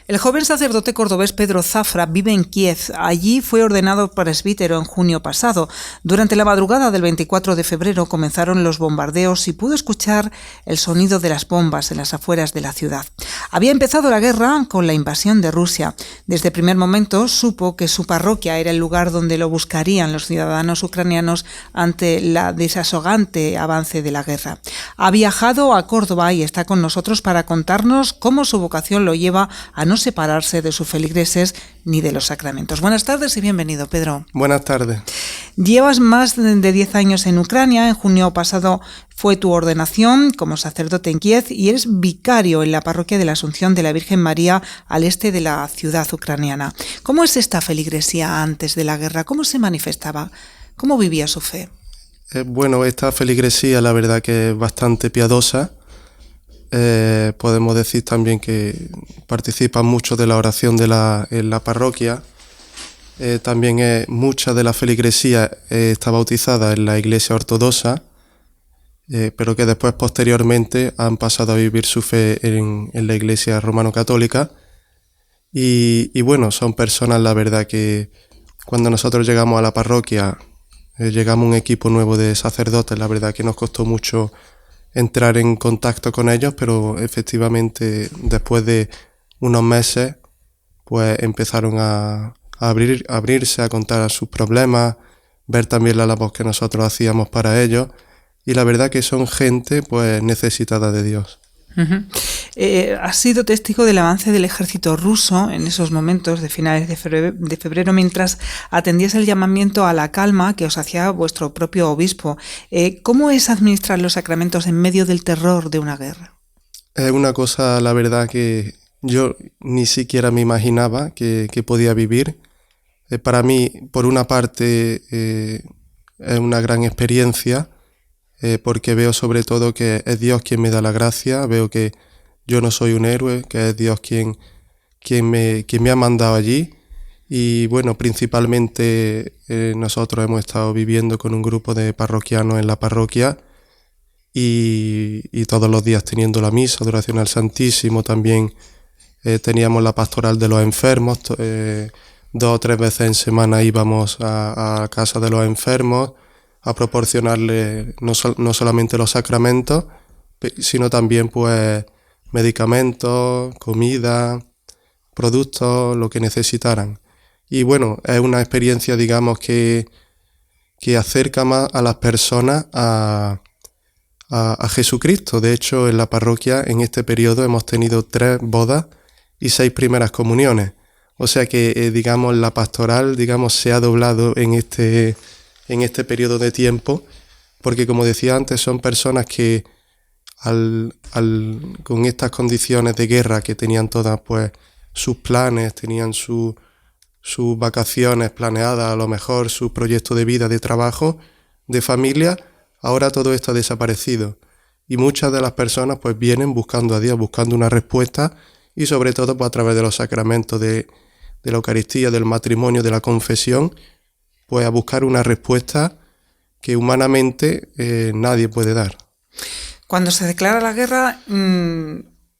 El joven sacerdote cordobés Pedro Zafra vive en Kiev. Allí fue ordenado presbítero en junio pasado. Durante la madrugada del 24 de febrero comenzaron los bombardeos y pudo escuchar el sonido de las bombas en las afueras de la ciudad. Había empezado la guerra con la invasión de Rusia. Desde el primer momento supo que su parroquia era el lugar donde lo buscarían los ciudadanos ucranianos ante la desasogante avance de la guerra. Ha viajado a Córdoba y está con nosotros para contarnos cómo su vocación lo lleva a no separarse de sus feligreses ni de los sacramentos. Buenas tardes y bienvenido, Pedro. Buenas tardes. Llevas más de 10 años en Ucrania. En junio pasado fue tu ordenación como sacerdote en Kiev y eres vicario en la parroquia de la Asunción de la Virgen María al este de la ciudad ucraniana. ¿Cómo es esta feligresía antes de la guerra? ¿Cómo se manifestaba? ¿Cómo vivía su fe? Bueno, esta feligresía la verdad que es bastante piadosa. Podemos decir también que participan mucho de la oración en la parroquia. También mucha de la feligresía está bautizada en la iglesia ortodoxa, pero que después posteriormente han pasado a vivir su fe en la iglesia romano-católica. Y bueno, son personas la verdad que cuando nosotros llegamos a la parroquia, llegamos un equipo nuevo de sacerdotes, la verdad que nos costó mucho entrar en contacto con ellos, pero efectivamente después de unos meses pues empezaron a abrirse, a contar sus problemas, ver también la labor que nosotros hacíamos para ellos, y la verdad que son gente pues necesitada de Dios. Uh-huh. Has sido testigo del avance del ejército ruso en esos momentos de finales de febrero mientras atendías el llamamiento a la calma que os hacía vuestro propio obispo. ¿Cómo es administrar los sacramentos en medio del terror de una guerra? Es una cosa, la verdad, que yo ni siquiera me imaginaba que podía vivir. Para mí, por una parte, es una gran experiencia, porque veo sobre todo que es Dios quien me da la gracia, veo que yo no soy un héroe, que es Dios quien me ha mandado allí. Y bueno, principalmente nosotros hemos estado viviendo con un grupo de parroquianos en la parroquia y todos los días teniendo la misa, adoración al Santísimo. También teníamos la pastoral de los enfermos, 2 o 3 veces en semana íbamos a casa de los enfermos a proporcionarles no solamente los sacramentos, sino también pues medicamentos, comida, productos, lo que necesitaran. Y bueno, es una experiencia, digamos, que acerca más a las personas a Jesucristo. De hecho, en la parroquia, en este periodo, hemos tenido 3 bodas y 6 primeras comuniones. O sea que, digamos, la pastoral, digamos, se ha doblado en este periodo de tiempo, porque como decía antes, son personas que con estas condiciones de guerra que tenían todas pues sus planes, tenían sus vacaciones planeadas, a lo mejor su proyecto de vida, de trabajo, de familia, ahora todo esto ha desaparecido. Y muchas de las personas pues vienen buscando a Dios, buscando una respuesta, y sobre todo pues, a través de los sacramentos de la Eucaristía, del matrimonio, de la confesión, pues a buscar una respuesta que humanamente nadie puede dar. Cuando se declara la guerra,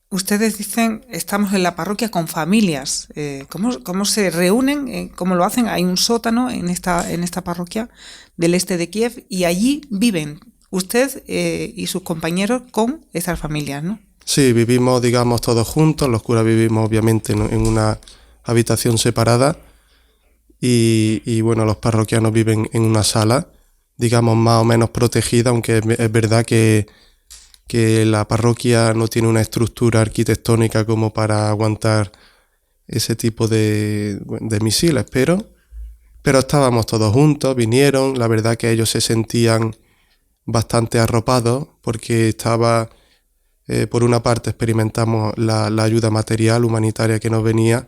ustedes dicen, estamos en la parroquia con familias. ¿Cómo se reúnen? ¿Cómo lo hacen? Hay un sótano en esta parroquia del este de Kiev y allí viven usted y sus compañeros con estas familias, ¿no? Sí, vivimos, digamos, todos juntos. Los curas vivimos, obviamente, en una habitación separada y bueno, los parroquianos viven en una sala, digamos, más o menos protegida, aunque es verdad que la parroquia no tiene una estructura arquitectónica como para aguantar ese tipo de misiles, pero estábamos todos juntos, vinieron, la verdad que ellos se sentían bastante arropados porque estaba, por una parte experimentamos la ayuda material, humanitaria que nos venía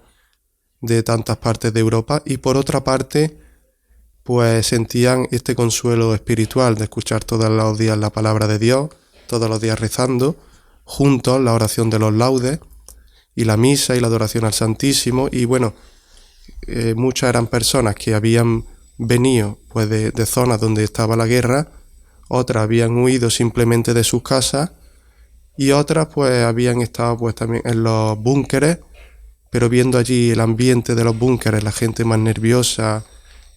de tantas partes de Europa y por otra parte pues sentían este consuelo espiritual de escuchar todos los días la palabra de Dios, todos los días rezando, juntos la oración de los laudes y la misa y la adoración al Santísimo. Y bueno, muchas eran personas que habían venido pues de zonas donde estaba la guerra, otras habían huido simplemente de sus casas y otras pues habían estado pues también en los búnkeres pero viendo allí el ambiente de los búnkeres, la gente más nerviosa,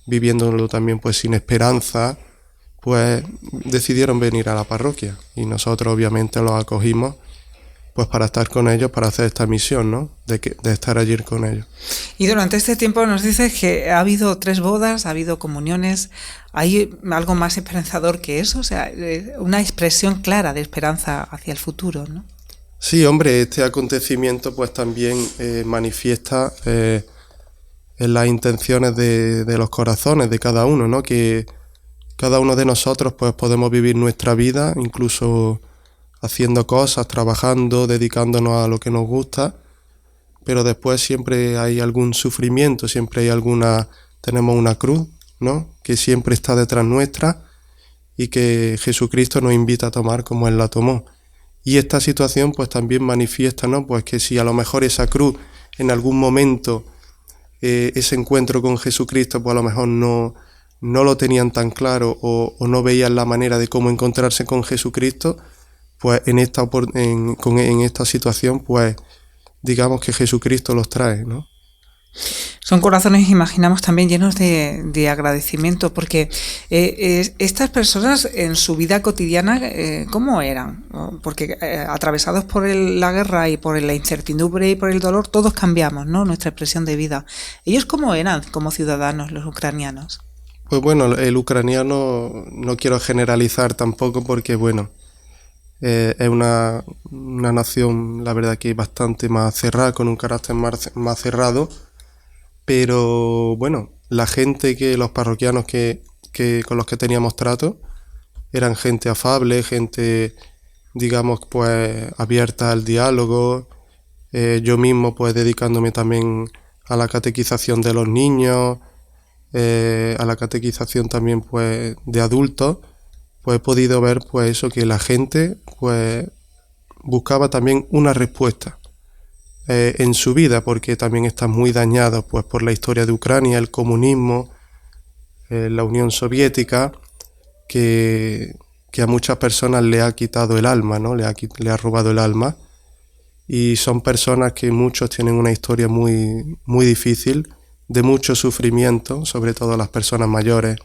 viviéndolo también pues sin esperanza, pues decidieron venir a la parroquia y nosotros obviamente los acogimos pues para estar con ellos, para hacer esta misión, ¿no? De estar allí con ellos. Y durante este tiempo nos dices que ha habido 3 bodas, ha habido comuniones. ¿Hay algo más esperanzador que eso? O sea, una expresión clara de esperanza hacia el futuro, ¿no? Sí, hombre, este acontecimiento pues también manifiesta en las intenciones de los corazones de cada uno, ¿no? Que cada uno de nosotros pues podemos vivir nuestra vida, incluso haciendo cosas, trabajando, dedicándonos a lo que nos gusta, pero después siempre hay algún sufrimiento, siempre hay tenemos una cruz, ¿no? Que siempre está detrás nuestra y que Jesucristo nos invita a tomar como Él la tomó. Y esta situación pues también manifiesta, ¿no? Pues que si a lo mejor esa cruz en algún momento, ese encuentro con Jesucristo, pues a lo mejor no lo tenían tan claro o no veían la manera de cómo encontrarse con Jesucristo, pues en esta situación, pues digamos que Jesucristo los trae, ¿no? Son corazones, imaginamos, también llenos de agradecimiento, porque estas personas en su vida cotidiana, ¿cómo eran? Porque atravesados por la guerra y por la incertidumbre y por el dolor, todos cambiamos, ¿no? Nuestra expresión de vida. ¿Ellos cómo eran como ciudadanos, los ucranianos? Pues bueno, el ucraniano no quiero generalizar tampoco porque, bueno, es una nación, la verdad, que bastante más cerrada, con un carácter más cerrado, pero bueno, la gente los parroquianos que con los que teníamos trato eran gente afable, gente, digamos, pues abierta al diálogo. Yo mismo pues dedicándome también a la catequización de los niños, a la catequización también pues de adultos, pues he podido ver pues eso, que la gente pues buscaba también una respuesta en su vida, porque también está muy dañado pues por la historia de Ucrania, el comunismo, la Unión Soviética, que a muchas personas le ha quitado el alma, ¿no? Le ha robado el alma, y son personas que muchos tienen una historia muy, muy difícil, de mucho sufrimiento, sobre todo las personas mayores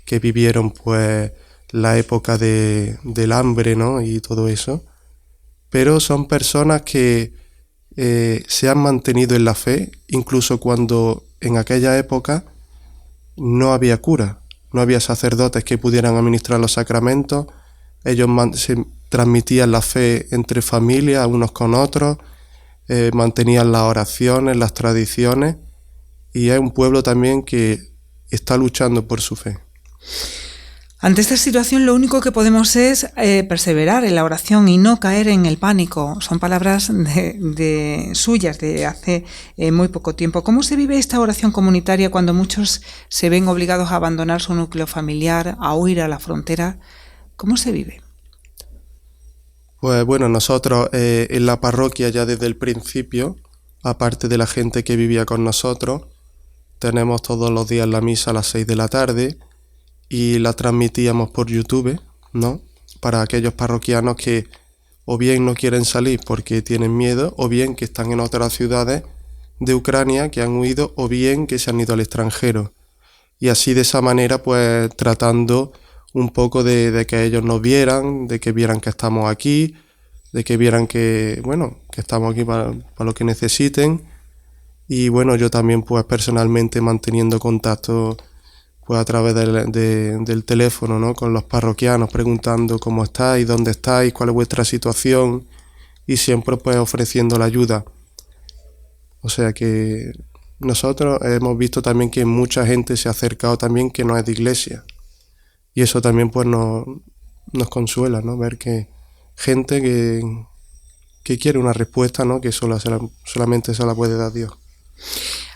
que vivieron pues la época del hambre, ¿no? Y todo eso, pero son personas que se han mantenido en la fe, incluso cuando en aquella época no había cura, no había sacerdotes que pudieran administrar los sacramentos. Ellos se transmitían la fe entre familias, unos con otros, mantenían las oraciones, las tradiciones, y es un pueblo también que está luchando por su fe. Ante esta situación, lo único que podemos es perseverar en la oración y no caer en el pánico. Son palabras suyas de hace muy poco tiempo. ¿Cómo se vive esta oración comunitaria cuando muchos se ven obligados a abandonar su núcleo familiar, a huir a la frontera? ¿Cómo se vive? Pues bueno, nosotros en la parroquia ya desde el principio, aparte de la gente que vivía con nosotros, tenemos todos los días la misa a las 6 de la tarde, y la transmitíamos por YouTube, ¿no? Para aquellos parroquianos que o bien no quieren salir porque tienen miedo, o bien que están en otras ciudades de Ucrania que han huido, o bien que se han ido al extranjero. Y así, de esa manera, pues tratando un poco de que ellos nos vieran, de que vieran que estamos aquí, de que vieran que, bueno, que estamos aquí para lo que necesiten. Y bueno, yo también pues personalmente manteniendo contacto pues a través del teléfono, ¿no? Con los parroquianos, preguntando cómo estáis, dónde estáis, cuál es vuestra situación, y siempre pues ofreciendo la ayuda. O sea que nosotros hemos visto también que mucha gente se ha acercado también que no es de iglesia, y eso también pues nos consuela, ¿no? Ver que gente que quiere una respuesta, ¿no? Que solamente se la puede dar Dios.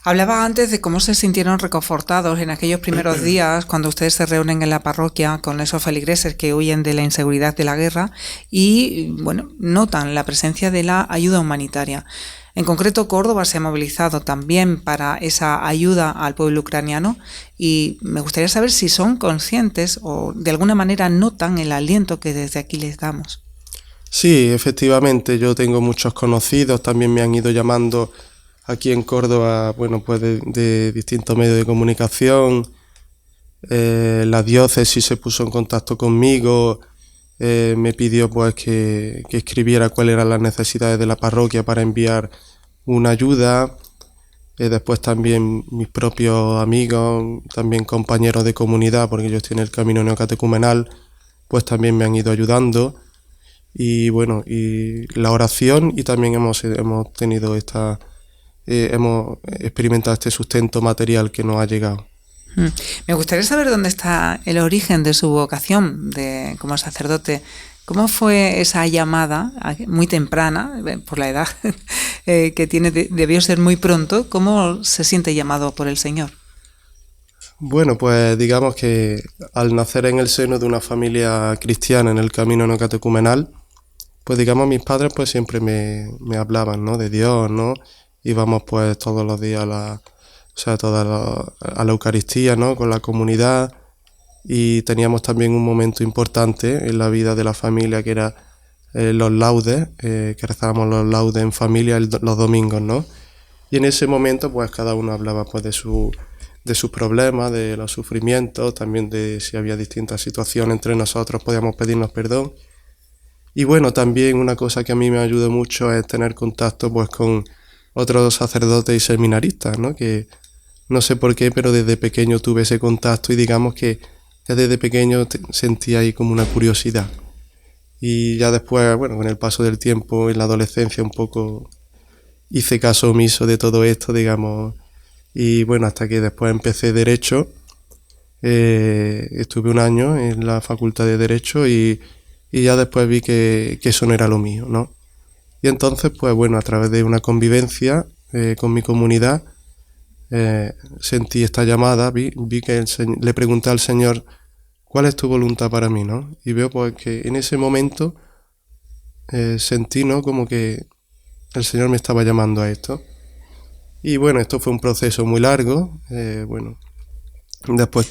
Hablaba antes de cómo se sintieron reconfortados en aquellos primeros días cuando ustedes se reúnen en la parroquia con esos feligreses que huyen de la inseguridad de la guerra y, bueno, notan la presencia de la ayuda humanitaria. En concreto, Córdoba se ha movilizado también para esa ayuda al pueblo ucraniano, y me gustaría saber si son conscientes o de alguna manera notan el aliento que desde aquí les damos. Sí, efectivamente, yo tengo muchos conocidos, también me han ido llamando aquí en Córdoba, bueno, pues de distintos medios de comunicación. La diócesis se puso en contacto conmigo, me pidió pues que escribiera cuáles eran las necesidades de la parroquia para enviar una ayuda. Después también mis propios amigos, también compañeros de comunidad, porque yo estoy en el camino neocatecumenal, pues también me han ido ayudando. Y bueno, y la oración, y también hemos tenido hemos experimentado este sustento material que nos ha llegado. Me gustaría saber dónde está el origen de su vocación como sacerdote. ¿Cómo fue esa llamada muy temprana, por la edad que tiene, debió ser muy pronto? ¿Cómo se siente llamado por el Señor? Bueno, pues digamos que al nacer en el seno de una familia cristiana en el camino no catecumenal, pues digamos mis padres pues siempre me hablaban, ¿no?, de Dios, ¿no? Íbamos pues todos los días a la Eucaristía, ¿no?, con la comunidad, y teníamos también un momento importante en la vida de la familia que era los laudes, que rezábamos los laudes en familia los domingos, ¿no? Y en ese momento pues cada uno hablaba pues de sus problemas, de los sufrimientos, también de si había distintas situaciones entre nosotros, podíamos pedirnos perdón. Y bueno, también una cosa que a mí me ayudó mucho es tener contacto pues con otros sacerdotes y seminaristas, ¿no? Que no sé por qué, pero desde pequeño tuve ese contacto y digamos que ya desde pequeño sentía ahí como una curiosidad. Y ya después, bueno, con el paso del tiempo, en la adolescencia un poco hice caso omiso de todo esto, digamos. Y bueno, hasta que después empecé Derecho, estuve un año en la Facultad de Derecho y ya después vi que eso no era lo mío, ¿no? Y entonces, pues bueno, a través de una convivencia con mi comunidad, sentí esta llamada, vi que le pregunté al Señor, ¿cuál es tu voluntad para mí, no? Y veo pues que en ese momento sentí, ¿no?, como que el Señor me estaba llamando a esto. Y bueno, esto fue un proceso muy largo. Bueno, después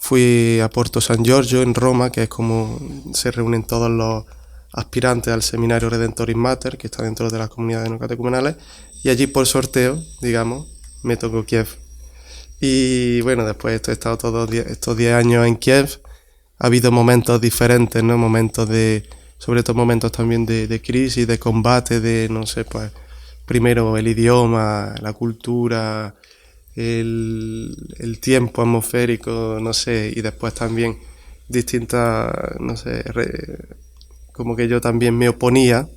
fui a Porto San Giorgio en Roma, que es como se reúnen todos los aspirantes al seminario Redentoris Mater, que está dentro de las comunidades no catecumenales, y allí por sorteo, digamos, me tocó Kiev. Y bueno, después he estado todos estos 10 años en Kiev. Ha habido momentos diferentes, ¿no? Sobre todo momentos también de crisis, de combate, de, no sé, pues, primero el idioma, la cultura, el tiempo atmosférico, no sé, y después también distintas, no sé, como que yo también me oponía,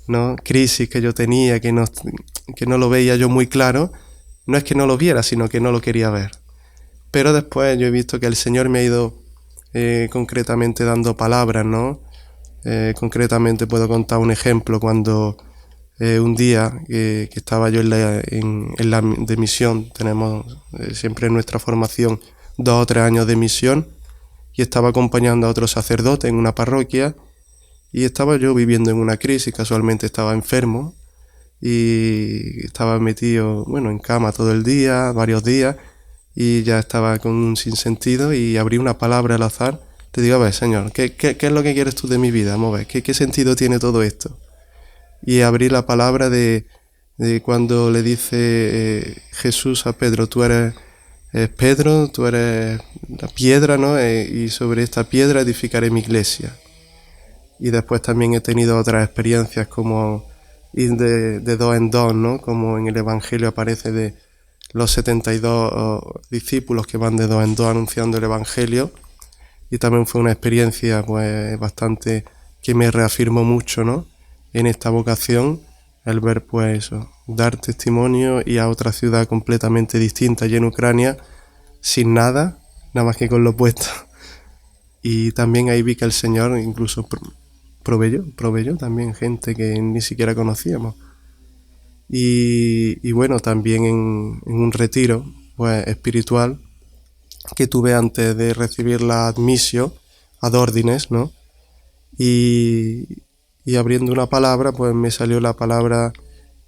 ¿no? Crisis que yo tenía, que no lo veía yo muy claro. No es que no lo viera, sino que no lo quería ver. Pero después yo he visto que el Señor me ha ido concretamente dando palabras, ¿no? Concretamente puedo contar un ejemplo cuando un día que estaba yo en la de misión, tenemos siempre en nuestra formación 2 o 3 años de misión, y estaba acompañando a otro sacerdote en una parroquia, y estaba yo viviendo en una crisis, casualmente estaba enfermo, y estaba metido, bueno, en cama todo el día, varios días, y ya estaba con un sinsentido, y abrí una palabra al azar. Te digo, a ver, Señor, ¿qué es lo que quieres tú de mi vida? Vamos a ver, ¿qué sentido tiene todo esto? Y abrí la palabra de cuando le dice Jesús a Pedro, tú eres Pedro, tú eres la piedra, ¿no? Y sobre esta piedra edificaré mi iglesia. Y después también he tenido otras experiencias como ir de dos en dos, ¿no? Como en el Evangelio aparece de los 72 discípulos que van de dos en dos anunciando el Evangelio. Y también fue una experiencia pues bastante que me reafirmó mucho, ¿no?, en esta vocación, el ver pues eso, dar testimonio y a otra ciudad completamente distinta, y en Ucrania, sin nada más que con lo puesto. Y también ahí vi que el Señor incluso proveyó también gente que ni siquiera conocíamos. Y bueno, también en un retiro pues espiritual que tuve antes de recibir la admisión ad ordines, ¿no? Y abriendo una palabra, pues me salió la palabra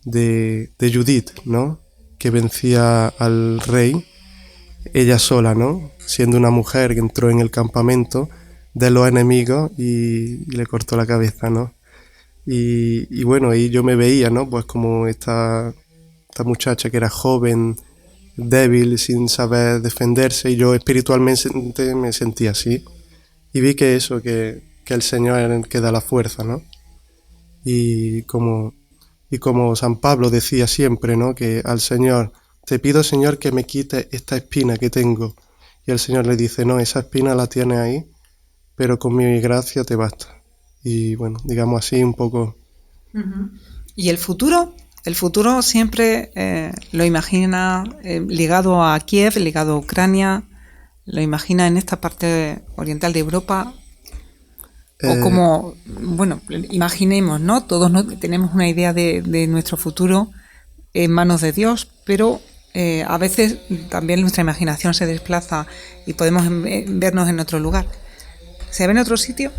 de Judith, ¿no?, que vencía al rey, ella sola, ¿no?, siendo una mujer que entró en el campamento de los enemigos y le cortó la cabeza, ¿no? Y bueno, ahí yo me veía, ¿no? Pues como esta muchacha que era joven, débil, sin saber defenderse, y yo espiritualmente me sentía así. Y vi que eso, que el Señor es el que da la fuerza, ¿no? Y como, y como San Pablo decía siempre, ¿no? Que al Señor, te pido, Señor, que me quite esta espina que tengo. Y el Señor le dice, no, esa espina la tienes ahí, pero con mi gracia te basta. Y bueno, digamos así un poco. Uh-huh. ¿Y el futuro? El futuro siempre lo imagina ligado a Kiev, ligado a Ucrania, lo imagina en esta parte oriental de Europa, o como, bueno, imaginemos, ¿no? Todos tenemos una idea de nuestro futuro en manos de Dios, pero a veces también nuestra imaginación se desplaza y podemos vernos en otro lugar. ¿Se ve en otro sitio?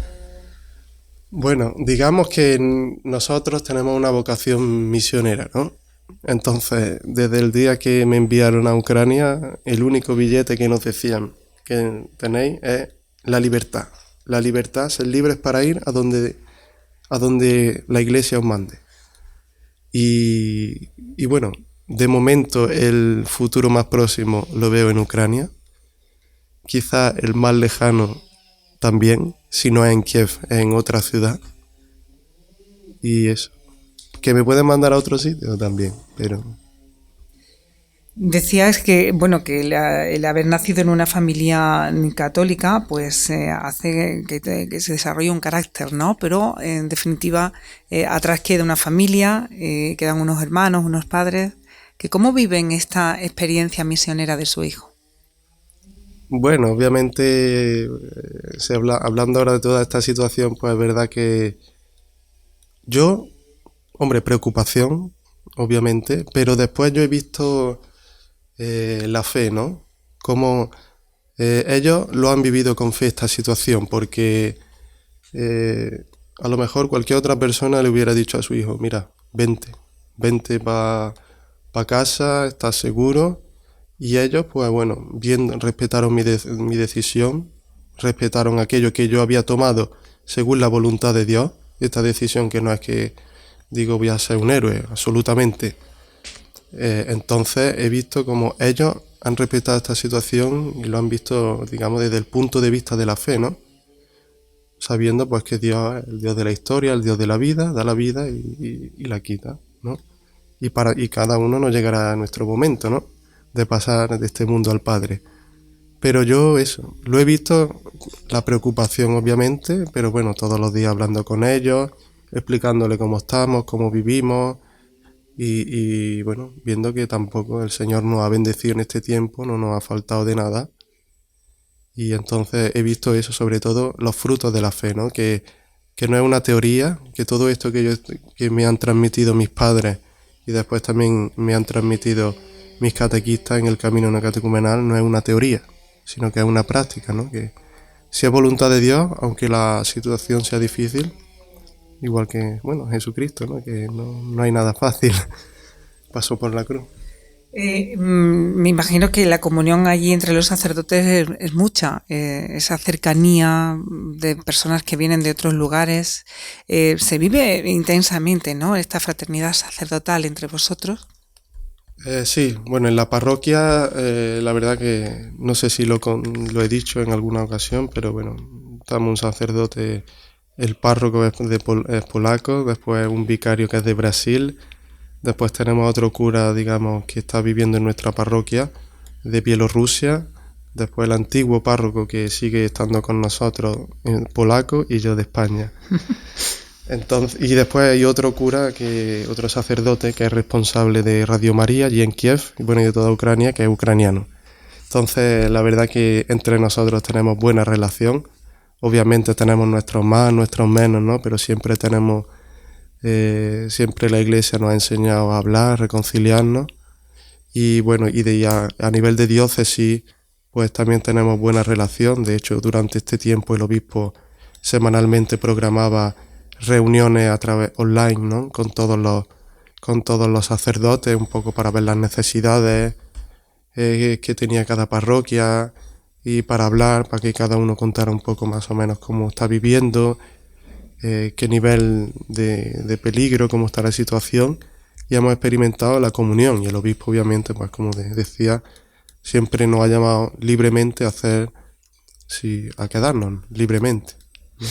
Bueno, digamos que nosotros tenemos una vocación misionera, ¿no? Entonces, desde el día que me enviaron a Ucrania, el único billete que nos decían que tenéis es la libertad. La libertad, ser libres para ir a donde la iglesia os mande. Y bueno, de momento el futuro más próximo lo veo en Ucrania. Quizá el más lejano también, si no es en Kiev, es en otra ciudad. Y eso. Que me pueden mandar a otro sitio también, pero... Decías que, bueno, que el haber nacido en una familia católica, pues hace que se desarrolle un carácter, ¿no? Pero, en definitiva, atrás queda una familia, quedan unos hermanos, unos padres, que ¿cómo viven esta experiencia misionera de su hijo? Bueno, obviamente, hablando ahora de toda esta situación, pues es verdad que yo, hombre, preocupación, obviamente, pero después yo he visto la fe, ¿no? Cómo ellos lo han vivido con fe esta situación, porque a lo mejor cualquier otra persona le hubiera dicho a su hijo, mira, vente para casa, estás seguro. Y ellos, pues bueno, bien respetaron mi decisión, respetaron aquello que yo había tomado según la voluntad de Dios. Esta decisión que no es que digo voy a ser un héroe, absolutamente. Entonces he visto como ellos han respetado esta situación y lo han visto, digamos, desde el punto de vista de la fe, ¿no? Sabiendo pues que Dios es el Dios de la historia, el Dios de la vida, da la vida y la quita, ¿no? Y cada uno nos llegará a nuestro momento, ¿no? De pasar de este mundo al Padre. Pero yo eso, lo he visto, la preocupación obviamente, pero bueno, todos los días hablando con ellos, explicándole cómo estamos, cómo vivimos y bueno, viendo que tampoco el Señor nos ha bendecido en este tiempo, no nos ha faltado de nada. Y entonces he visto eso, sobre todo los frutos de la fe, ¿no? Que no es una teoría, que todo esto que me han transmitido mis padres y después también me han transmitido mis catequistas en el camino catecumenal no es una teoría, sino que es una práctica, ¿no? Que si es voluntad de Dios, aunque la situación sea difícil, igual que, bueno, Jesucristo, ¿no? Que no hay nada fácil, pasó por la cruz. Me imagino que la comunión allí entre los sacerdotes es mucha, esa cercanía de personas que vienen de otros lugares, se vive intensamente, ¿no? Esta fraternidad sacerdotal entre vosotros. Sí, bueno, en la parroquia, la verdad que no sé si lo he dicho en alguna ocasión, pero bueno, estamos un sacerdote, el párroco es polaco, después un vicario que es de Brasil, después tenemos otro cura, digamos, que está viviendo en nuestra parroquia, de Bielorrusia, después el antiguo párroco que sigue estando con nosotros, polaco, y yo de España. Entonces, y después hay otro otro sacerdote que es responsable de Radio María allí en Kiev, y bueno, y de toda Ucrania, que es ucraniano. Entonces, la verdad que entre nosotros tenemos buena relación. Obviamente tenemos nuestros más, nuestros menos, ¿no? Pero siempre siempre la Iglesia nos ha enseñado a hablar, reconciliarnos. Y bueno, a nivel de diócesis, pues también tenemos buena relación. De hecho, durante este tiempo el obispo semanalmente programaba reuniones a través online, ¿no? Con todos los sacerdotes, un poco para ver las necesidades que tenía cada parroquia y para hablar, para que cada uno contara un poco más o menos cómo está viviendo. qué nivel de peligro, cómo está la situación, y hemos experimentado la comunión. Y el obispo, obviamente, pues como decía, siempre nos ha llamado libremente a quedarnos libremente, ¿no?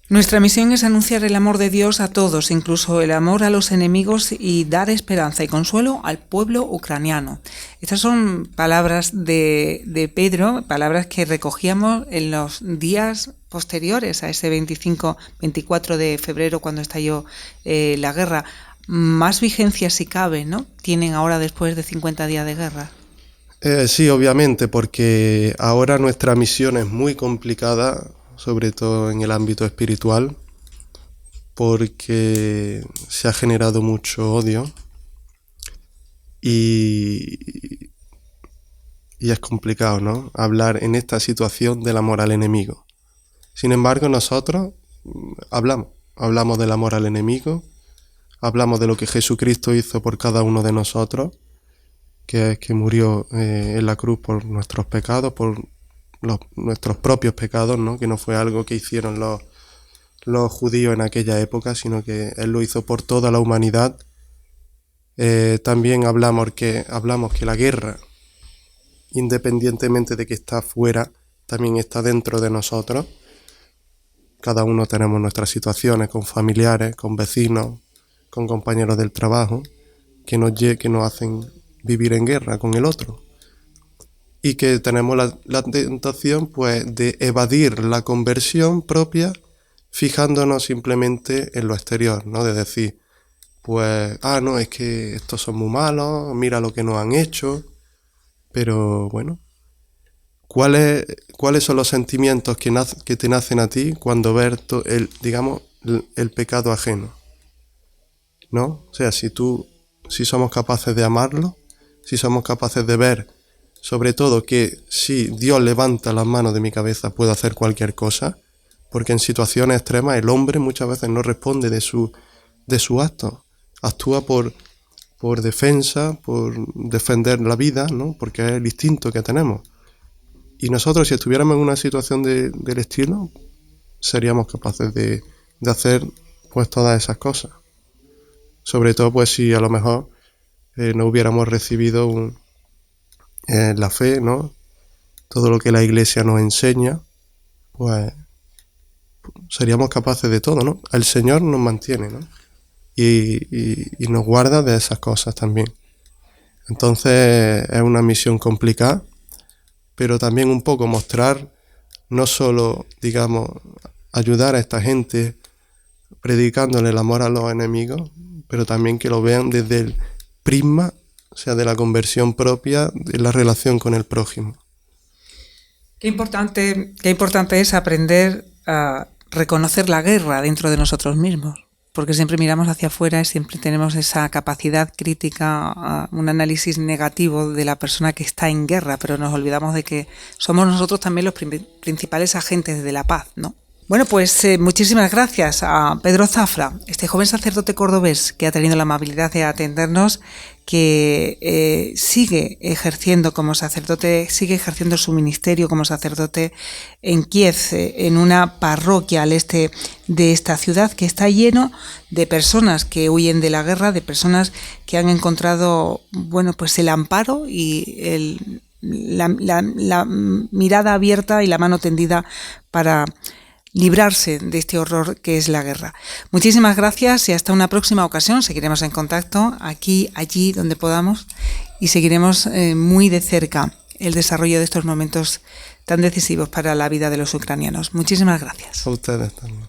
Nuestra misión es anunciar el amor de Dios a todos, incluso el amor a los enemigos, y dar esperanza y consuelo al pueblo ucraniano. Estas son palabras de Pedro, palabras que recogíamos en los días posteriores a ese 25-24 de febrero, cuando estalló la guerra. Más vigencia, si cabe, ¿no?, tienen ahora después de 50 días de guerra. Sí, obviamente, porque ahora nuestra misión es muy complicada, sobre todo en el ámbito espiritual, porque se ha generado mucho odio y es complicado, ¿no?, hablar en esta situación del amor al enemigo. Sin embargo, nosotros hablamos del amor al enemigo, hablamos de lo que Jesucristo hizo por cada uno de nosotros, que es que murió en la cruz por nuestros pecados, por nuestros propios pecados, ¿no?, que no fue algo que hicieron los judíos en aquella época, sino que Él lo hizo por toda la humanidad. También hablamos que la guerra, independientemente de que está fuera, también está dentro de nosotros. Cada uno tenemos nuestras situaciones con familiares, con vecinos, con compañeros del trabajo, que nos hacen vivir en guerra con el otro. Y que tenemos la tentación, pues, de evadir la conversión propia, fijándonos simplemente en lo exterior, ¿no? De decir, pues, no, es que estos son muy malos, mira lo que nos han hecho. Pero bueno, ¿cuáles son los sentimientos que te nacen a ti cuando ves el pecado ajeno? ¿No? O sea, si somos capaces de amarlo, si somos capaces de ver, sobre todo, que si Dios levanta las manos de mi cabeza puedo hacer cualquier cosa, porque en situaciones extremas el hombre muchas veces no responde de su acto, actúa por defensa, por defender la vida, ¿no?, porque es el instinto que tenemos. Y nosotros, si estuviéramos en una situación del estilo, seríamos capaces de hacer, pues, todas esas cosas. Sobre todo, pues, si a lo mejor no hubiéramos recibido la fe, ¿no?, todo lo que la Iglesia nos enseña, pues seríamos capaces de todo, ¿no? El Señor nos mantiene, ¿no?, y nos guarda de esas cosas también. Entonces es una misión complicada, pero también un poco mostrar, no solo, digamos, ayudar a esta gente predicándole el amor a los enemigos, pero también que lo vean desde el prisma, o sea, de la conversión propia, de la relación con el prójimo. Qué importante es aprender a reconocer la guerra dentro de nosotros mismos, porque siempre miramos hacia afuera y siempre tenemos esa capacidad crítica, un análisis negativo de la persona que está en guerra, pero nos olvidamos de que somos nosotros también los principales agentes de la paz, ¿no? Bueno, pues muchísimas gracias a Pedro Zafra, este joven sacerdote cordobés que ha tenido la amabilidad de atendernos, que sigue ejerciendo como sacerdote, sigue ejerciendo su ministerio como sacerdote en Kiev, en una parroquia al este de esta ciudad, que está lleno de personas que huyen de la guerra, de personas que han encontrado, bueno, pues el amparo y la mirada abierta y la mano tendida para librarse de este horror que es la guerra. Muchísimas gracias y hasta una próxima ocasión. Seguiremos en contacto aquí, allí, donde podamos, y seguiremos muy de cerca el desarrollo de estos momentos tan decisivos para la vida de los ucranianos. Muchísimas gracias. A ustedes también.